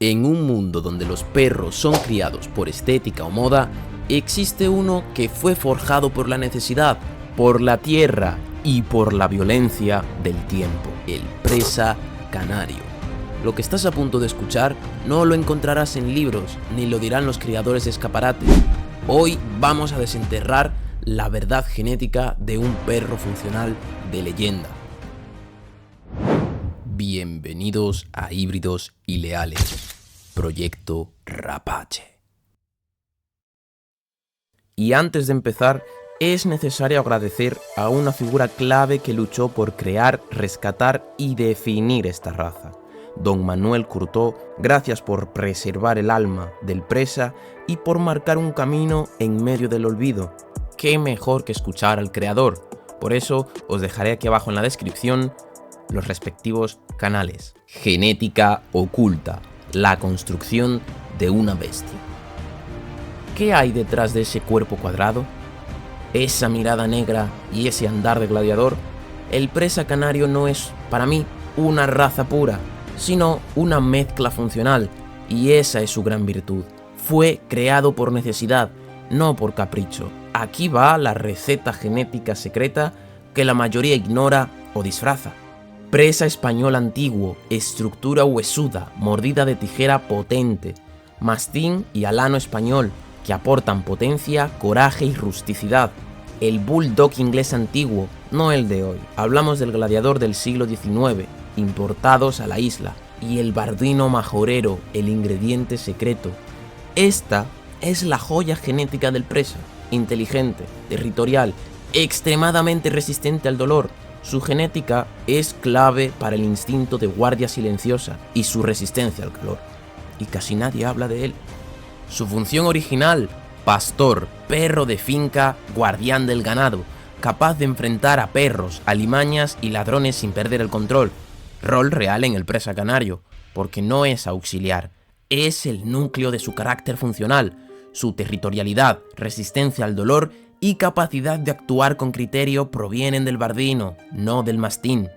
En un mundo donde los perros son criados por estética o moda, existe uno que fue forjado por la necesidad, por la tierra y por la violencia del tiempo, el presa canario. Lo que estás a punto de escuchar no lo encontrarás en libros, ni lo dirán los criadores de escaparate. Hoy vamos a desenterrar la verdad genética de un perro funcional de leyenda. Bienvenidos a Híbridos y Leales, Proyecto Rapace. Y antes de empezar, es necesario agradecer a una figura clave que luchó por crear, rescatar y definir esta raza. Don Manuel Curtó, gracias por preservar el alma del presa y por marcar un camino en medio del olvido. Qué mejor que escuchar al creador. Por eso os dejaré aquí abajo en la descripción los respectivos canales. Genética oculta, la construcción de una bestia. ¿Qué hay detrás de ese cuerpo cuadrado? Esa mirada negra y ese andar de gladiador. El presa canario no es, para mí, una raza pura, sino una mezcla funcional, y esa es su gran virtud. Fue creado por necesidad, no por capricho. Aquí va la receta genética secreta que la mayoría ignora o disfraza. Presa español antiguo, estructura huesuda, mordida de tijera potente, mastín y alano español, que aportan potencia, coraje y rusticidad. El bulldog inglés antiguo, no el de hoy. Hablamos del gladiador del siglo XIX, importados a la isla, y el bardino majorero, el ingrediente secreto. Esta es la joya genética del presa, inteligente, territorial, extremadamente resistente al dolor. Su genética es clave para el instinto de guardia silenciosa y su resistencia al calor. Y casi nadie habla de él. Su función original: pastor, perro de finca, guardián del ganado, capaz de enfrentar a perros, alimañas y ladrones sin perder el control. Rol real en el presa canario, porque no es auxiliar, es el núcleo de su carácter funcional, su territorialidad, resistencia al dolor y capacidad de actuar con criterio provienen del bardino, no del mastín.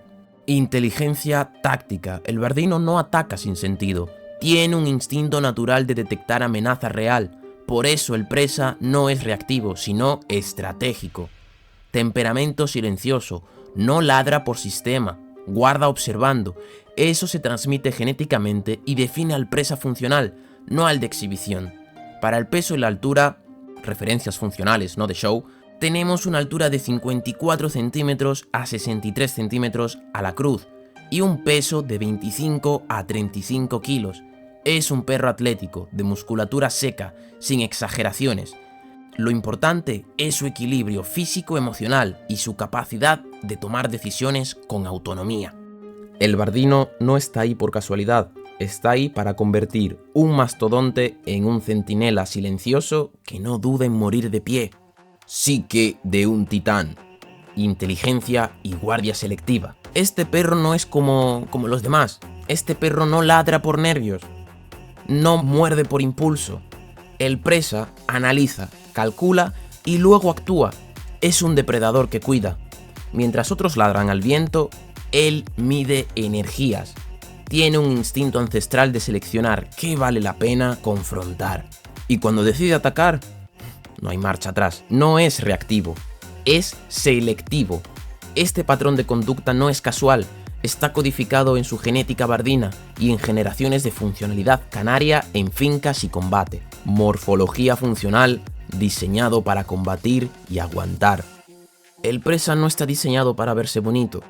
Inteligencia táctica. El bardino no ataca sin sentido. Tiene un instinto natural de detectar amenaza real. Por eso el presa no es reactivo, sino estratégico. Temperamento silencioso. No ladra por sistema. Guarda observando. Eso se transmite genéticamente y define al presa funcional, no al de exhibición. Para el peso y la altura, referencias funcionales, no de show, tenemos una altura de 54 centímetros a 63 centímetros a la cruz y un peso de 25 a 35 kilos. Es un perro atlético, de musculatura seca, sin exageraciones. Lo importante es su equilibrio físico-emocional y su capacidad de tomar decisiones con autonomía. El bardino no está ahí por casualidad. Está ahí para convertir un mastodonte en un centinela silencioso que no duda en morir de pie. Psique de un titán, inteligencia y guardia selectiva. Este perro no es como los demás. Este perro no ladra por nervios, no muerde por impulso. El presa analiza, calcula y luego actúa. Es un depredador que cuida. Mientras otros ladran al viento, él mide energías. Tiene un instinto ancestral de seleccionar qué vale la pena confrontar. Y cuando decide atacar, no hay marcha atrás. No es reactivo, es selectivo. Este patrón de conducta no es casual. Está codificado en su genética bardina y en generaciones de funcionalidad canaria en fincas y combate. Morfología funcional, diseñado para combatir y aguantar. El presa no está diseñado para verse bonito.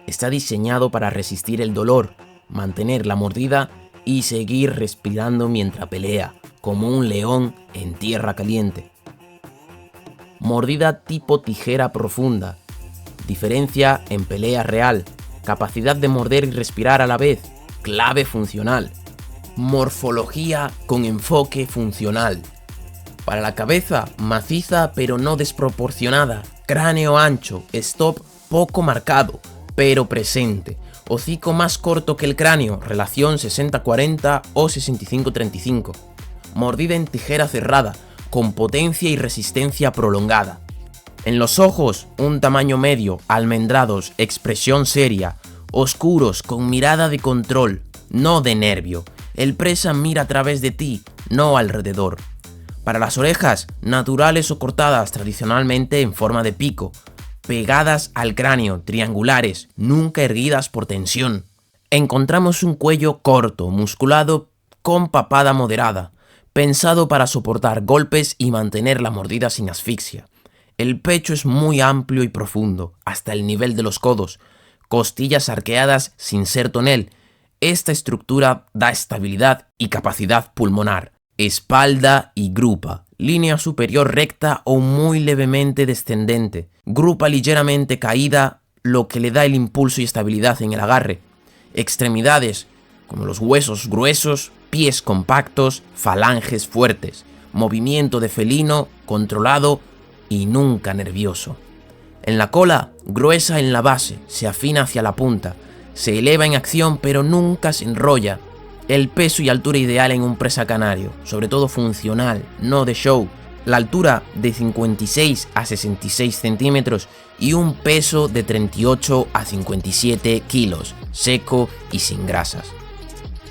Está diseñado para resistir el dolor, mantener la mordida y seguir respirando mientras pelea, como un león en tierra caliente. Mordida tipo tijera profunda. Diferencia en pelea real. Capacidad de morder y respirar a la vez. Clave funcional. Morfología con enfoque funcional. Para la cabeza, maciza pero no desproporcionada. Cráneo ancho, stop poco marcado, pero presente. Hocico más corto que el cráneo, relación 60-40 o 65-35. Mordida en tijera cerrada, con potencia y resistencia prolongada. En los ojos, un tamaño medio, almendrados, expresión seria, oscuros, con mirada de control, no de nervio. El presa mira a través de ti, no alrededor. Para las orejas, naturales o cortadas tradicionalmente en forma de pico, pegadas al cráneo, triangulares, nunca erguidas por tensión. Encontramos un cuello corto, musculado, con papada moderada, pensado para soportar golpes y mantener la mordida sin asfixia. El pecho es muy amplio y profundo, hasta el nivel de los codos, costillas arqueadas sin ser tonel. Esta estructura da estabilidad y capacidad pulmonar. Espalda y grupa, línea superior recta o muy levemente descendente, grupa ligeramente caída, lo que le da el impulso y estabilidad en el agarre. Extremidades, como los huesos gruesos, pies compactos, falanges fuertes, movimiento de felino, controlado y nunca nervioso. En la cola, gruesa en la base, se afina hacia la punta, se eleva en acción pero nunca se enrolla. El peso y altura ideal en un presa canario, sobre todo funcional, no de show. La altura de 56 a 66 centímetros y un peso de 38 a 57 kilos, seco y sin grasas.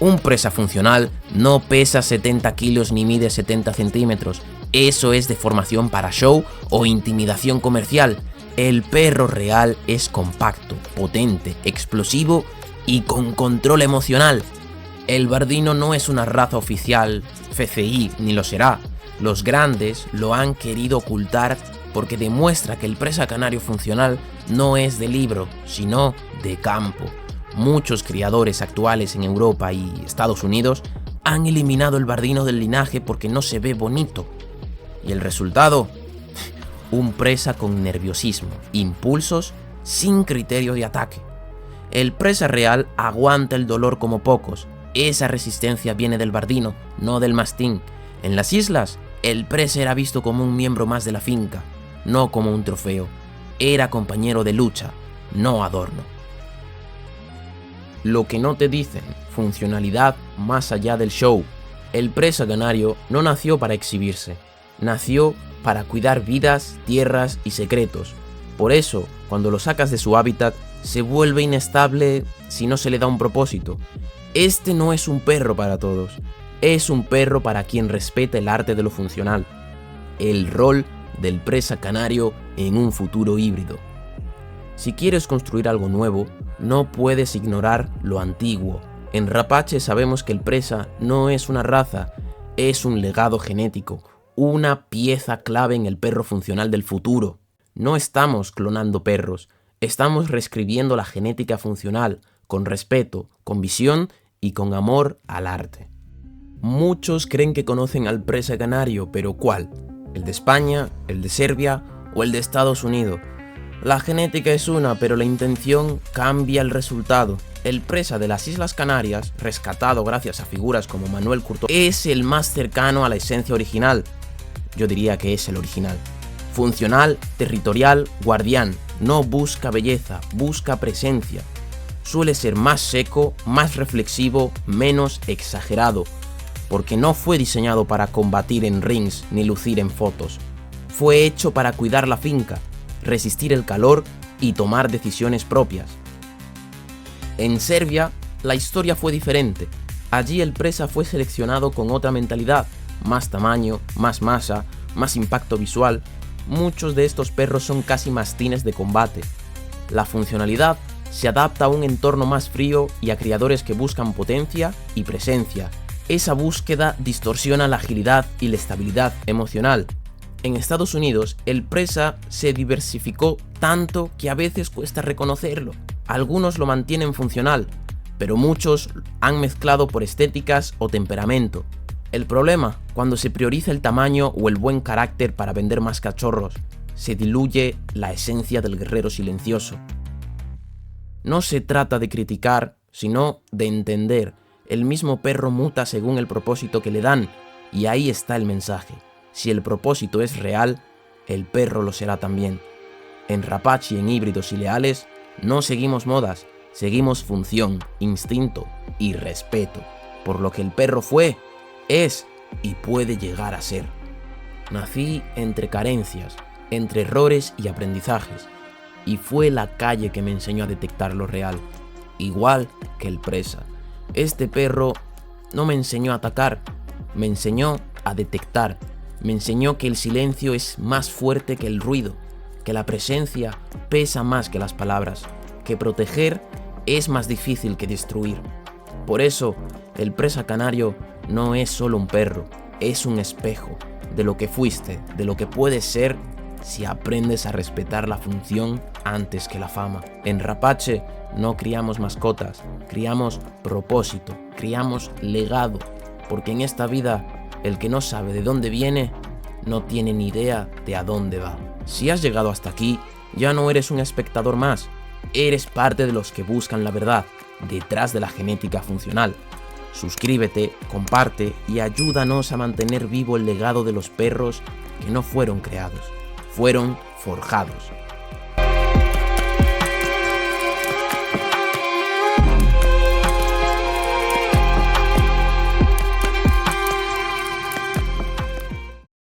Un presa funcional no pesa 70 kilos ni mide 70 centímetros. Eso es de formación para show o intimidación comercial. El perro real es compacto, potente, explosivo y con control emocional. El bardino no es una raza oficial, FCI, ni lo será. Los grandes lo han querido ocultar porque demuestra que el presa canario funcional no es de libro, sino de campo. Muchos criadores actuales en Europa y Estados Unidos han eliminado el bardino del linaje porque no se ve bonito. ¿Y el resultado? Un presa con nerviosismo, impulsos, sin criterio de ataque. El presa real aguanta el dolor como pocos. Esa resistencia viene del bardino, no del mastín. En las islas, el presa era visto como un miembro más de la finca, no como un trofeo. Era compañero de lucha, no adorno. Lo que no te dicen, funcionalidad más allá del show. El presa canario no nació para exhibirse, nació para cuidar vidas, tierras y secretos. Por eso, cuando lo sacas de su hábitat, se vuelve inestable si no se le da un propósito. Este no es un perro para todos, es un perro para quien respeta el arte de lo funcional. El rol del presa canario en un futuro híbrido. Si quieres construir algo nuevo, no puedes ignorar lo antiguo. En Rapache sabemos que el presa no es una raza, es un legado genético, una pieza clave en el perro funcional del futuro. No estamos clonando perros, estamos reescribiendo la genética funcional, con respeto, con visión y con amor al arte. Muchos creen que conocen al presa canario, pero ¿cuál? ¿El de España, el de Serbia o el de Estados Unidos? La genética es una, pero la intención cambia el resultado. El presa de las Islas Canarias, rescatado gracias a figuras como Manuel Curto, es el más cercano a la esencia original. Yo diría que es el original. Funcional, territorial, guardián. No busca belleza, busca presencia. Suele ser más seco, más reflexivo, menos exagerado, porque no fue diseñado para combatir en rings ni lucir en fotos. Fue hecho para cuidar la finca, resistir el calor y tomar decisiones propias. En Serbia, la historia fue diferente. Allí el presa fue seleccionado con otra mentalidad, más tamaño, más masa, más impacto visual. Muchos de estos perros son casi mastines de combate. La funcionalidad se adapta a un entorno más frío y a criadores que buscan potencia y presencia. Esa búsqueda distorsiona la agilidad y la estabilidad emocional. En Estados Unidos, el presa se diversificó tanto que a veces cuesta reconocerlo. Algunos lo mantienen funcional, pero muchos han mezclado por estéticas o temperamento. El problema, cuando se prioriza el tamaño o el buen carácter para vender más cachorros, se diluye la esencia del guerrero silencioso. No se trata de criticar, sino de entender. El mismo perro muta según el propósito que le dan, y ahí está el mensaje. Si el propósito es real, el perro lo será también. En Rapache y en híbridos y leales, no seguimos modas, seguimos función, instinto y respeto, por lo que el perro fue, es y puede llegar a ser. Nací entre carencias, entre errores y aprendizajes, y fue la calle que me enseñó a detectar lo real, igual que el presa. Este perro no me enseñó a atacar, me enseñó a detectar. Me enseñó que el silencio es más fuerte que el ruido, que la presencia pesa más que las palabras, que proteger es más difícil que destruir. Por eso, el presa canario no es solo un perro, es un espejo de lo que fuiste, de lo que puedes ser si aprendes a respetar la función antes que la fama. En Rapache no criamos mascotas, criamos propósito, criamos legado, porque en esta vida el que no sabe de dónde viene no tiene ni idea de a dónde va. Si has llegado hasta aquí, ya no eres un espectador más, eres parte de los que buscan la verdad detrás de la genética funcional. Suscríbete, comparte y ayúdanos a mantener vivo el legado de los perros que no fueron creados, fueron forjados.